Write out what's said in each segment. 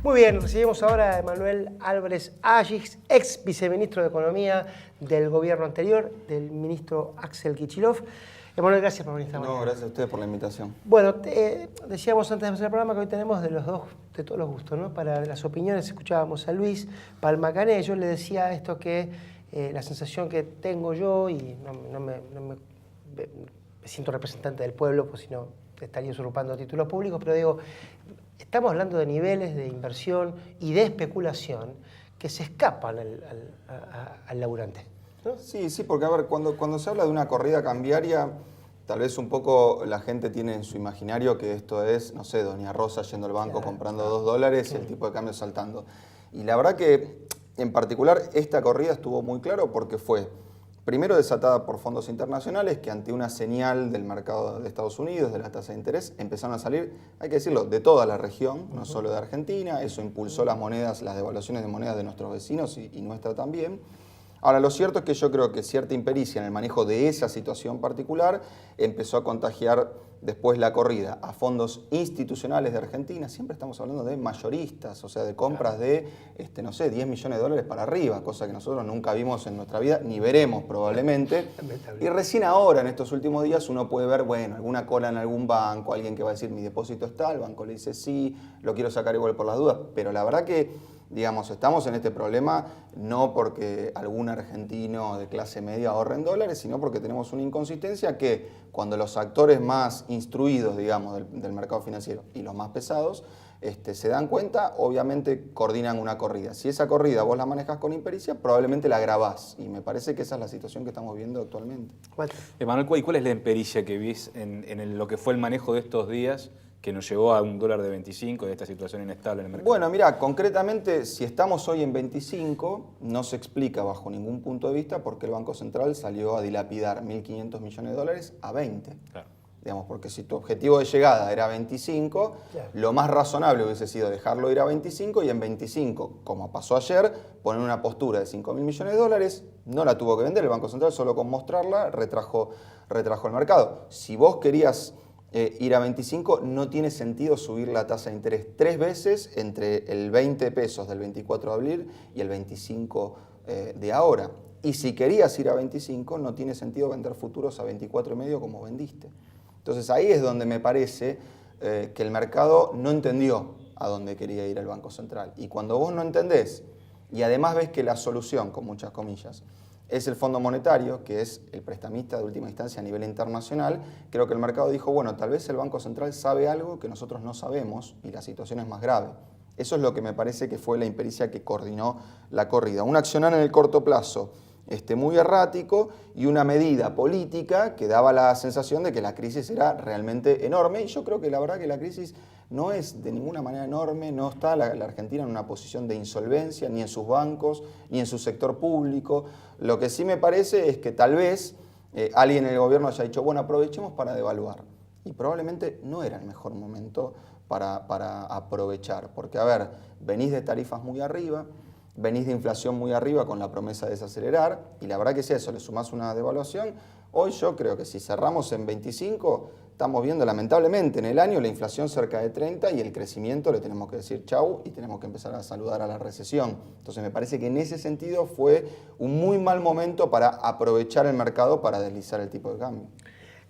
Muy bien, recibimos ahora a Emanuel Álvarez Agis, ex viceministro de Economía del gobierno anterior, del ministro Axel Kicillof. Emanuel, gracias por venir esta mañana. No, gracias a ustedes por la invitación. Bueno, decíamos antes de empezar el programa que hoy tenemos de los dos, de todos los gustos, ¿no? Para las opiniones escuchábamos a Luis Palma-Cané. Yo le decía esto que la sensación que tengo yo, y no me siento representante del pueblo, pues si no estaría usurpando títulos públicos, pero digo, estamos hablando de niveles de inversión y de especulación que se escapan al laburante, ¿no? Sí, porque a ver, cuando se habla de una corrida cambiaria, tal vez un poco la gente tiene en su imaginario que esto es, no sé, Doña Rosa yendo al banco comprando $2 y el tipo de cambio saltando. Y la verdad que, en particular, esta corrida estuvo muy claro porque fue, primero, desatada por fondos internacionales que ante una señal del mercado de Estados Unidos, de la tasa de interés, empezaron a salir, hay que decirlo, de toda la región, no solo de Argentina. Eso impulsó las monedas, las devaluaciones de monedas de nuestros vecinos y nuestra también. Ahora, lo cierto es que yo creo que cierta impericia en el manejo de esa situación particular empezó a contagiar después la corrida a fondos institucionales de Argentina. Siempre estamos hablando de mayoristas, o sea, de compras de, no sé, $10 millones para arriba, cosa que nosotros nunca vimos en nuestra vida, ni veremos probablemente. Y recién ahora, en estos últimos días, uno puede ver, bueno, alguna cola en algún banco, alguien que va a decir, mi depósito está, el banco le dice sí, lo quiero sacar igual por las dudas, pero la verdad que, digamos, estamos en este problema no porque algún argentino de clase media ahorre en dólares, sino porque tenemos una inconsistencia que cuando los actores más instruidos, digamos, del mercado financiero y los más pesados se dan cuenta, obviamente coordinan una corrida. Si esa corrida vos la manejas con impericia, probablemente la agravás. Y me parece que esa es la situación que estamos viendo actualmente. Emanuel, ¿cuál es la empericia que vís en lo que fue el manejo de estos días que nos llevó a $1 de 25 de esta situación inestable en el mercado? Bueno, mira, concretamente, si estamos hoy en 25, no se explica bajo ningún punto de vista por qué el Banco Central salió a dilapidar $1.500 millones a 20. Claro. Digamos, porque si tu objetivo de llegada era 25, claro, lo más razonable hubiese sido dejarlo ir a 25 y en 25, como pasó ayer, poner una postura de $5.000 millones, no la tuvo que vender el Banco Central, solo con mostrarla retrajo el mercado. Si vos querías ir a 25, no tiene sentido subir la tasa de interés 3 veces entre el 20 pesos del 24 de abril y el 25 de ahora. Y si querías ir a 25, no tiene sentido vender futuros a 24,5 como vendiste. Entonces ahí es donde me parece que el mercado no entendió a dónde quería ir el Banco Central. Y cuando vos no entendés, y además ves que la solución, con muchas comillas, es el Fondo Monetario, que es el prestamista de última instancia a nivel internacional, creo que el mercado dijo, bueno, tal vez el Banco Central sabe algo que nosotros no sabemos y la situación es más grave. Eso es lo que me parece que fue la impericia que coordinó la corrida. Un accionar en el corto plazo muy errático y una medida política que daba la sensación de que la crisis era realmente enorme. Y yo creo que la verdad que la crisis no es de ninguna manera enorme, no está la Argentina en una posición de insolvencia, ni en sus bancos, ni en su sector público. Lo que sí me parece es que tal vez alguien en el gobierno haya dicho, bueno, aprovechemos para devaluar. Y probablemente no era el mejor momento para aprovechar, porque a ver, venís de tarifas muy arriba, venís de inflación muy arriba con la promesa de desacelerar, y la verdad que si a eso le sumás una devaluación, hoy yo creo que si cerramos en 25, estamos viendo lamentablemente en el año la inflación cerca de 30 y el crecimiento le tenemos que decir chau y tenemos que empezar a saludar a la recesión. Entonces me parece que en ese sentido fue un muy mal momento para aprovechar el mercado para deslizar el tipo de cambio.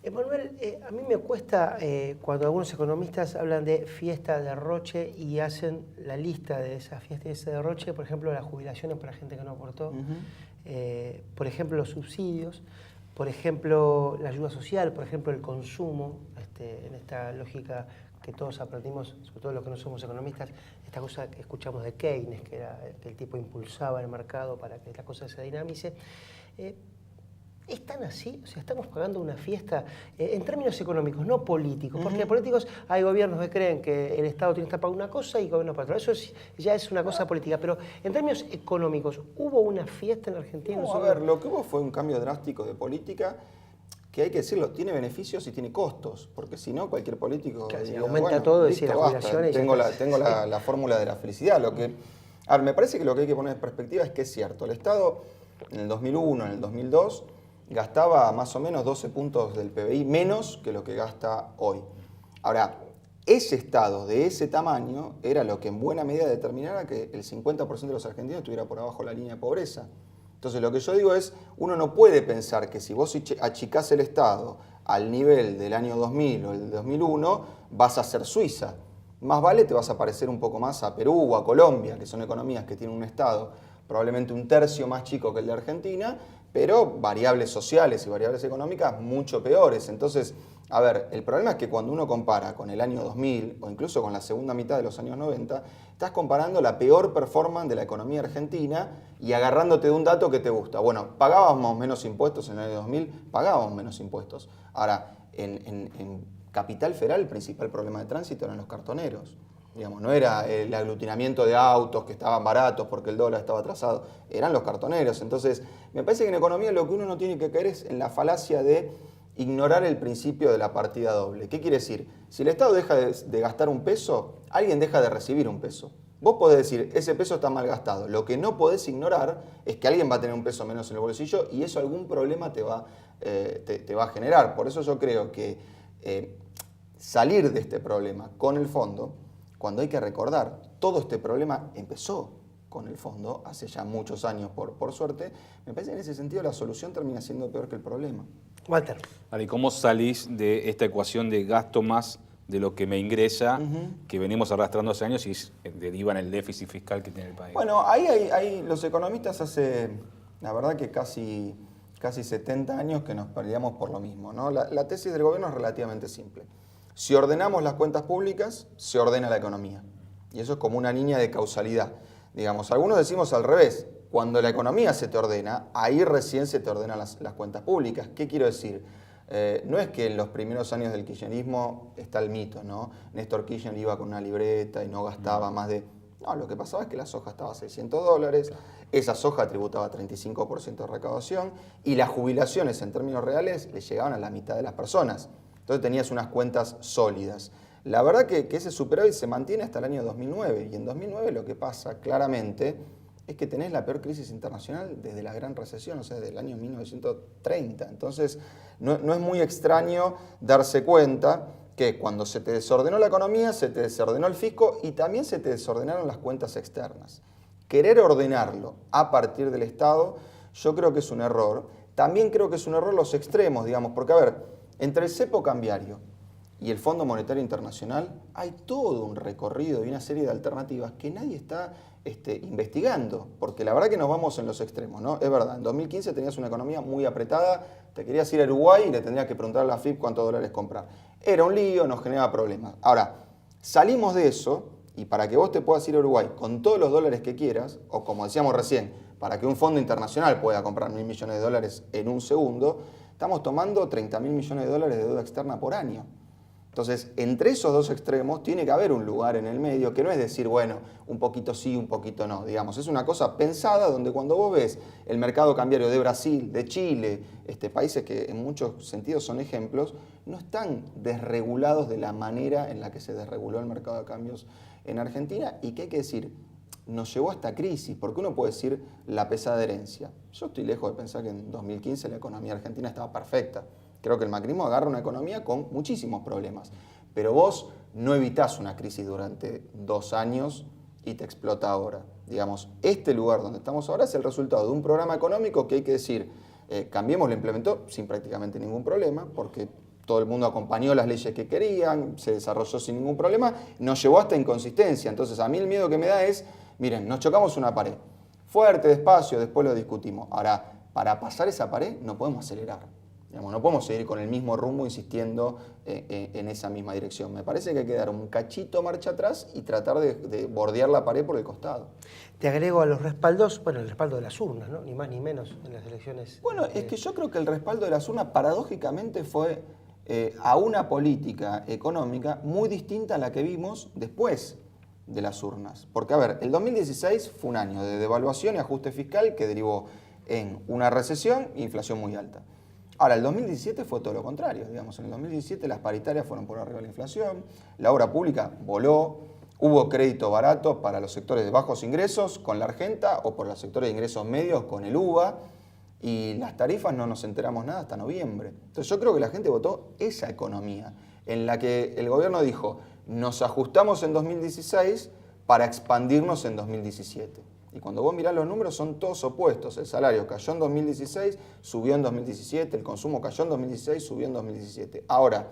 Emanuel, a mí me cuesta cuando algunos economistas hablan de fiesta de derroche y hacen la lista de esas fiestas y ese derroche, por ejemplo, las jubilaciones para gente que no aportó, por ejemplo, los subsidios, por ejemplo, la ayuda social, por ejemplo, el consumo, en esta lógica que todos aprendimos, sobre todo los que no somos economistas, esta cosa que escuchamos de Keynes, que era que el tipo impulsaba el mercado para que la cosa se dinamice. ¿Es tan así? O sea, estamos pagando una fiesta en términos económicos, no políticos. Porque políticos hay gobiernos que creen que el Estado tiene que estar para una cosa y gobiernos para otra. Eso ya es una cosa política. Pero en términos económicos, ¿hubo una fiesta en Argentina? No, a ver, lo que hubo fue un cambio drástico de política que hay que decirlo, tiene beneficios y tiene costos. Porque si no, cualquier político claro, diría, aumenta bueno, todo, listo, las basta, jubilaciones. tengo la fórmula de la felicidad. A ver, me parece que lo que hay que poner en perspectiva es que es cierto. El Estado en el 2001, en el 2002... gastaba más o menos 12 puntos del PBI menos que lo que gasta hoy. Ahora, ese Estado de ese tamaño era lo que en buena medida determinara que el 50% de los argentinos estuviera por abajo de la línea de pobreza. Entonces lo que yo digo es, uno no puede pensar que si vos achicás el Estado al nivel del año 2000 o el 2001, vas a ser Suiza. Más vale te vas a parecer un poco más a Perú o a Colombia, que son economías que tienen un Estado probablemente un tercio más chico que el de Argentina, pero variables sociales y variables económicas mucho peores. Entonces, a ver, el problema es que cuando uno compara con el año 2000 o incluso con la segunda mitad de los años 90, estás comparando la peor performance de la economía argentina y agarrándote de un dato que te gusta. Bueno, pagábamos menos impuestos en el año 2000, pagábamos menos impuestos. Ahora, en Capital Federal el principal problema de tránsito eran los cartoneros. Digamos, no era el aglutinamiento de autos que estaban baratos porque el dólar estaba atrasado, eran los cartoneros. Entonces, me parece que en economía lo que uno no tiene que caer es en la falacia de ignorar el principio de la partida doble. ¿Qué quiere decir? Si el Estado deja de gastar un peso, alguien deja de recibir un peso. Vos podés decir, ese peso está mal gastado. Lo que no podés ignorar es que alguien va a tener un peso menos en el bolsillo y eso algún problema te va a generar. Por eso yo creo que salir de este problema con el fondo, cuando hay que recordar, todo este problema empezó con el fondo, hace ya muchos años por suerte, me parece que en ese sentido la solución termina siendo peor que el problema. Walter. Vale, ¿cómo salís de esta ecuación de gasto más de lo que me ingresa, que venimos arrastrando hace años y deriva en el déficit fiscal que tiene el país? Bueno, ahí los economistas hace, la verdad que casi 70 años que nos peleamos por lo mismo, ¿no? La tesis del gobierno es relativamente simple. Si ordenamos las cuentas públicas, se ordena la economía. Y eso es como una línea de causalidad. Digamos, algunos decimos al revés. Cuando la economía se te ordena, ahí recién se te ordenan las cuentas públicas. ¿Qué quiero decir? No es que en los primeros años del kirchnerismo está el mito, ¿no? Néstor Kirchner iba con una libreta y no gastaba más de... No, lo que pasaba es que la soja estaba a $600, esa soja tributaba 35% de recaudación y las jubilaciones en términos reales le llegaban a la mitad de las personas. Entonces tenías unas cuentas sólidas. La verdad que ese superávit se mantiene hasta el año 2009 y en 2009 lo que pasa claramente es que tenés la peor crisis internacional desde la Gran Recesión, o sea, desde el año 1930. Entonces no es muy extraño darse cuenta que cuando se te desordenó la economía, se te desordenó el fisco y también se te desordenaron las cuentas externas. Querer ordenarlo a partir del Estado, yo creo que es un error. También creo que es un error los extremos, digamos, porque a ver, entre el cepo cambiario y el Fondo Monetario Internacional hay todo un recorrido y una serie de alternativas que nadie está investigando, porque la verdad que nos vamos en los extremos, ¿no? Es verdad, en 2015 tenías una economía muy apretada, te querías ir a Uruguay y le tendrías que preguntar a la FIP cuántos dólares comprar. Era un lío, nos generaba problemas. Ahora, salimos de eso y para que vos te puedas ir a Uruguay con todos los dólares que quieras, o como decíamos recién, para que un fondo internacional pueda comprar $1.000 millones en un segundo, estamos tomando $30.000 millones de deuda externa por año. Entonces, entre esos dos extremos tiene que haber un lugar en el medio que no es decir, bueno, un poquito sí, un poquito no. Digamos, es una cosa pensada donde cuando vos ves el mercado cambiario de Brasil, de Chile, países que en muchos sentidos son ejemplos, no están desregulados de la manera en la que se desreguló el mercado de cambios en Argentina y que hay que decir, nos llevó a esta crisis, porque uno puede decir la pesada herencia. Yo estoy lejos de pensar que en 2015 la economía argentina estaba perfecta. Creo que el macrismo agarra una economía con muchísimos problemas, pero vos no evitás una crisis durante 2 años y te explota ahora. Digamos, este lugar donde estamos ahora es el resultado de un programa económico que hay que decir, Cambiemos lo implementó sin prácticamente ningún problema, porque todo el mundo acompañó las leyes que querían, se desarrolló sin ningún problema, nos llevó hasta inconsistencia. Entonces a mí el miedo que me da es, miren, nos chocamos una pared, fuerte, despacio, después lo discutimos. Ahora, para pasar esa pared no podemos acelerar. Digamos, no podemos seguir con el mismo rumbo insistiendo en esa misma dirección. Me parece que hay que dar un cachito marcha atrás y tratar de bordear la pared por el costado. Te agrego a los respaldos, bueno, el respaldo de las urnas, ¿no? Ni más ni menos en las elecciones. Bueno, es que yo creo que el respaldo de las urnas paradójicamente fue a una política económica muy distinta a la que vimos después de las urnas. Porque, a ver, el 2016 fue un año de devaluación y ajuste fiscal que derivó en una recesión e inflación muy alta. Ahora, el 2017 fue todo lo contrario. Digamos, en el 2017 las paritarias fueron por arriba de la inflación, la obra pública voló, hubo crédito barato para los sectores de bajos ingresos con la Argenta o por los sectores de ingresos medios con el UVA, y las tarifas no nos enteramos nada hasta noviembre. Entonces yo creo que la gente votó esa economía. en la que el gobierno dijo, nos ajustamos en 2016 para expandirnos en 2017. Y cuando vos mirás los números son todos opuestos. El salario cayó en 2016, subió en 2017, el consumo cayó en 2016, subió en 2017. Ahora,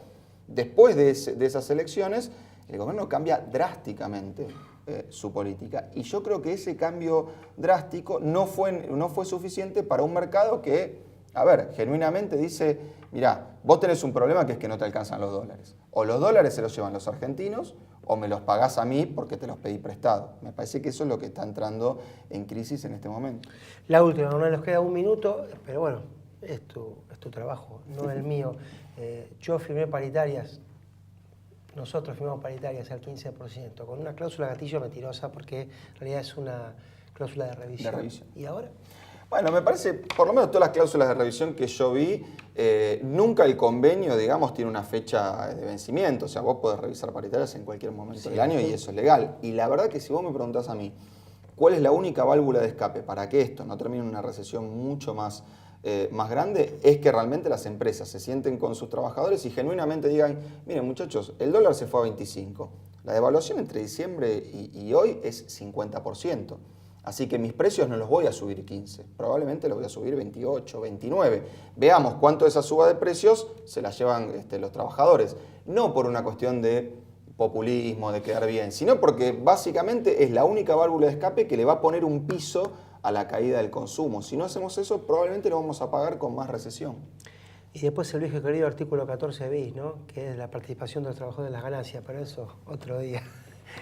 después de esas elecciones, el gobierno cambia drásticamente su política. Y yo creo que ese cambio drástico no fue suficiente para un mercado que, a ver, genuinamente dice, mirá, vos tenés un problema que es que no te alcanzan los dólares. O los dólares se los llevan los argentinos, o me los pagás a mí porque te los pedí prestado. Me parece que eso es lo que está entrando en crisis en este momento. La última, no nos queda un minuto, pero bueno, es tu trabajo, no el mío. Yo firmé paritarias, nosotros firmamos paritarias al 15%, con una cláusula gatillo mentirosa porque en realidad es una cláusula de revisión. ¿Y ahora? Bueno, me parece, por lo menos todas las cláusulas de revisión que yo vi, nunca el convenio, digamos, tiene una fecha de vencimiento. O sea, vos podés revisar paritarias en cualquier momento del año y eso es legal. Y la verdad que si vos me preguntás a mí, ¿cuál es la única válvula de escape para que esto no termine en una recesión mucho más grande? Es que realmente las empresas se sienten con sus trabajadores y genuinamente digan, miren muchachos, el dólar se fue a 25. La devaluación entre diciembre y hoy es 50%. Así que mis precios no los voy a subir 15, probablemente los voy a subir 28, 29. Veamos cuánto de esa suba de precios se la llevan los trabajadores. No por una cuestión de populismo, de quedar bien, sino porque básicamente es la única válvula de escape que le va a poner un piso a la caída del consumo. Si no hacemos eso, probablemente lo vamos a pagar con más recesión. Y después el viejo querido artículo 14 bis, ¿no? Que es la participación de los trabajadores en las ganancias, pero eso otro día.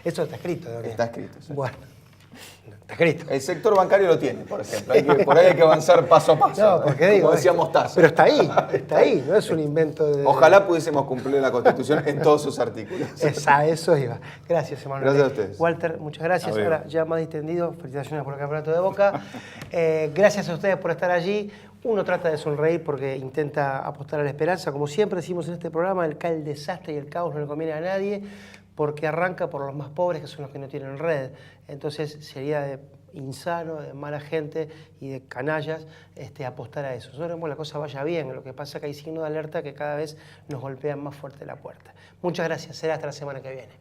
Eso está escrito, ¿no? Está escrito, sí. Bueno. Está escrito. El sector bancario lo tiene, por ejemplo. Por ahí hay que avanzar paso a paso. No, porque digo, como decía Mostaza. Pero está ahí, no es un invento de... Ojalá pudiésemos cumplir la Constitución en todos sus artículos. Eso iba. Gracias, Emanuel. Gracias a ustedes. Walter, muchas gracias. Ahora ya más distendido, felicitaciones por el campeonato de Boca. Gracias a ustedes por estar allí. Uno trata de sonreír porque intenta apostar a la esperanza. Como siempre decimos en este programa, el desastre y el caos no le conviene a nadie, porque arranca por los más pobres, que son los que no tienen red. Entonces sería de insano, de mala gente y de canallas apostar a eso. Nosotros vemos que la cosa vaya bien, lo que pasa es que hay signos de alerta que cada vez nos golpean más fuerte la puerta. Muchas gracias, será hasta la semana que viene.